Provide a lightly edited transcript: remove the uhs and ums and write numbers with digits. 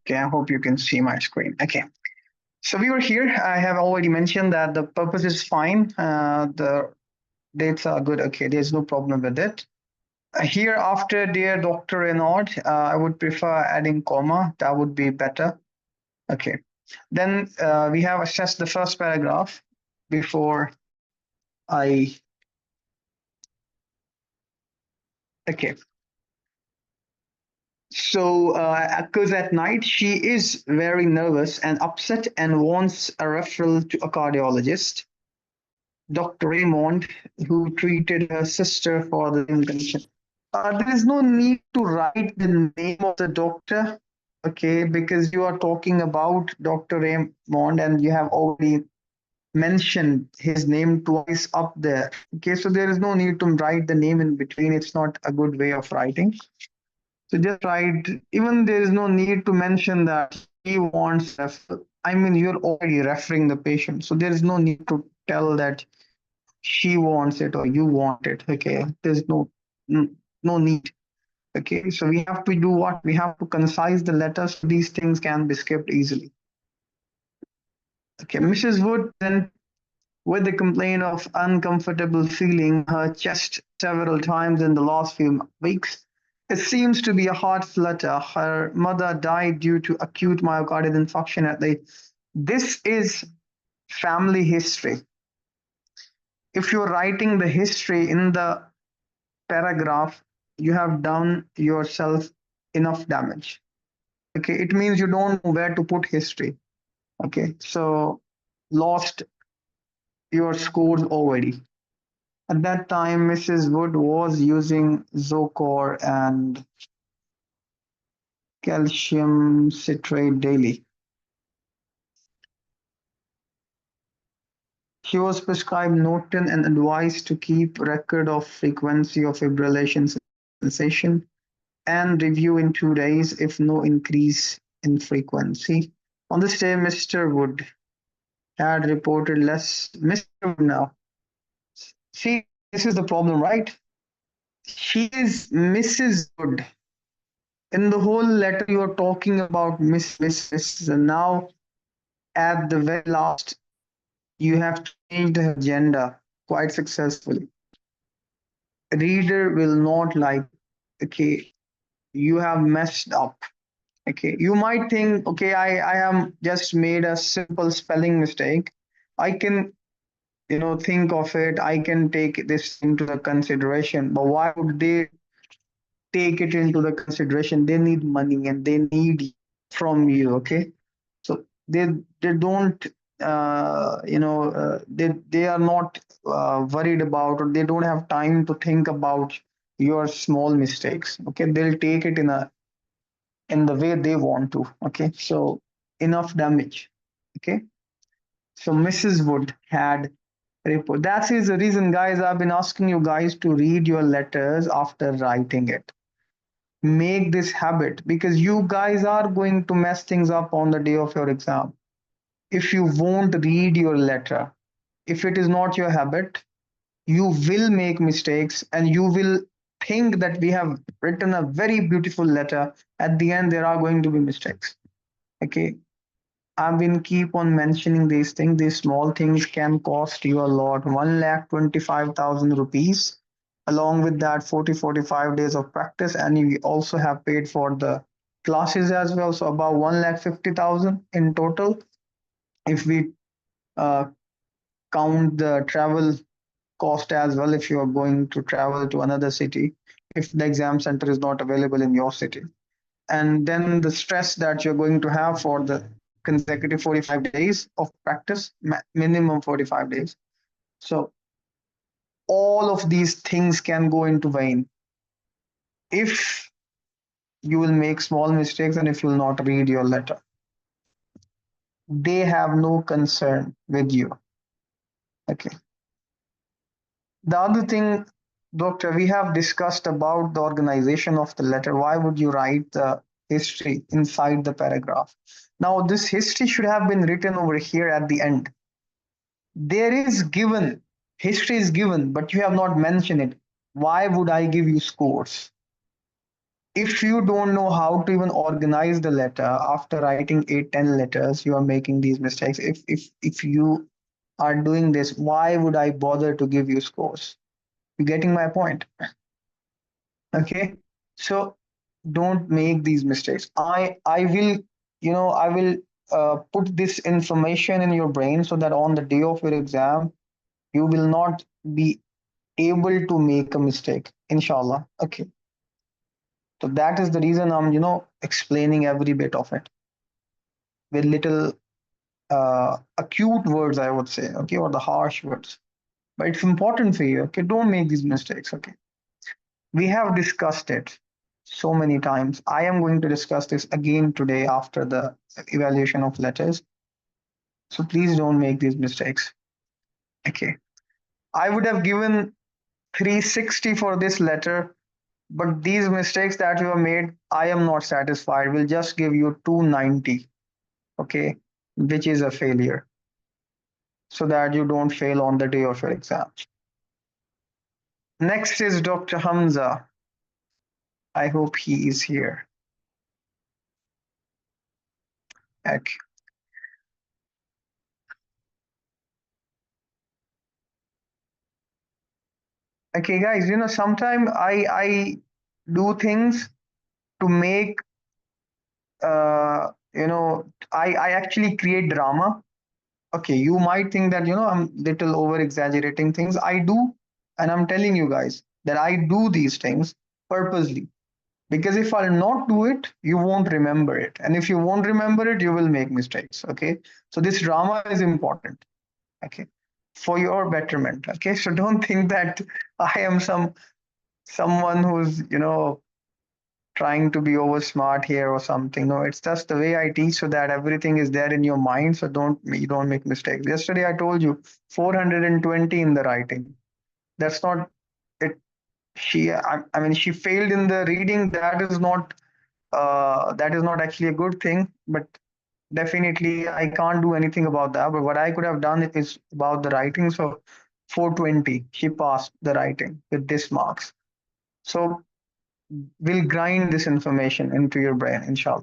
Okay, I hope you can see my screen. Okay, so we were here. I have already mentioned that the purpose is fine. The dates are good. Okay, there's no problem with it. Here after dear Dr. Renaud, I would prefer adding comma. That would be better. Okay. Then we have assessed the first paragraph before I. Okay. So, because at night she is very nervous and upset and wants a referral to a cardiologist, Dr. Raymond, who treated her sister for the same condition. There is no need to write the name of the doctor, okay, because you are talking about Dr. Raymond and you have already mentioned his name twice up there. Okay, so there is no need to write the name in between. It's not a good way of writing. So just write, even there is no need to mention that he wants referral. I mean, you're already referring the patient. So there is no need to tell that she wants it or you want it. Okay, there's no need. Okay, so we have to do what? We have to concise the letters. So these things can be skipped easily. Okay, Mrs. Wood then with the complaint of uncomfortable feeling her chest several times in the last few weeks. It seems to be a heart flutter. Her mother died due to acute myocardial infarction at the. This is family history. If you're writing the history in the paragraph, you have done yourself enough damage. Okay, it means you don't know where to put history. Okay, so lost your scores already. At that time, Mrs. Wood was using Zocor and calcium citrate daily. She was prescribed Norton and advised to keep record of frequency of fibrillation sensation and review in 2 days if no increase in frequency. On this day, Mr. Wood had reported less. Mr. Wood now. See, this is the problem, right? She is Mrs. Wood. In the whole letter, you are talking about Miss, and now at the very last, you have changed her gender quite successfully. Reader will not like, okay, you have messed up. Okay, you might think, okay, I am just made a simple spelling mistake. I can, think of it. I can take this into the consideration. But why would they take it into the consideration? They need money and they need from you. Okay, so they don't they are not worried about, or they don't have time to think about your small mistakes. Okay, they'll take it in the way they want to. Okay, so enough damage. Okay, so Mrs. Wood had report. That is the reason, guys, I've been asking you guys to read your letters after writing it. Make this habit, because you guys are going to mess things up on the day of your exam if you won't read your letter. If it is not your habit, you will make mistakes and you will think that we have written a very beautiful letter. At the end, there are going to be mistakes. Okay. I've been keep on mentioning these things. These small things can cost you a lot. 1,25,000 rupees. Along with that, 45 days of practice, and you also have paid for the classes as well. So about 1,50,000 in total. If we uh, count the travel cost as well, if you are going to travel to another city, if the exam center is not available in your city, and then the stress that you're going to have for the consecutive 45 days of practice, minimum 45 days. So all of these things can go into vain if you will make small mistakes and if you will not read your letter. They have no concern with you. Okay. The other thing, Doctor, we have discussed about the organization of the letter. Why would you write the history inside the paragraph? Now, this history should have been written over here at the end. There is given, history is given, but you have not mentioned it. Why would I give you scores? if you don't know how to even organize the letter after writing 8, 10 letters, you are making these mistakes. If you are doing this, why would I bother to give you scores? You getting my point? Okay. So don't make these mistakes. I will, I will put this information in your brain so that on the day of your exam, you will not be able to make a mistake. Inshallah. Okay. So that is the reason I'm, explaining every bit of it with little acute words, I would say, okay, or the harsh words. But it's important for you, okay? Don't make these mistakes, okay? We have discussed it so many times. I am going to discuss this again today after the evaluation of letters. So please don't make these mistakes, okay? I would have given 360 for this letter, but these mistakes that you have made, I am not satisfied. We'll just give you 290, okay, which is a failure, so that you don't fail on the day of your exam. Next is Dr. Hamza. I hope he is here. Okay. Okay, guys, sometimes I do things to make I actually create drama. Okay, you might think that I'm little over exaggerating things. I do, and I'm telling you guys that I do these things purposely. Because if I'll not do it, you won't remember it. And if you won't remember it, you will make mistakes. Okay. So this drama is important. Okay. For your betterment. Okay. So don't think that I am someone who's, trying to be over smart here or something. No, it's just the way I teach so that everything is there in your mind. So you don't make mistakes. Yesterday I told you 420 in the writing. That's not it. I mean, she failed in the reading. That is not actually a good thing, but definitely I can't do anything about that. But what I could have done is about the writing. So 420, she passed the writing with this marks. So we'll grind this information into your brain, inshallah.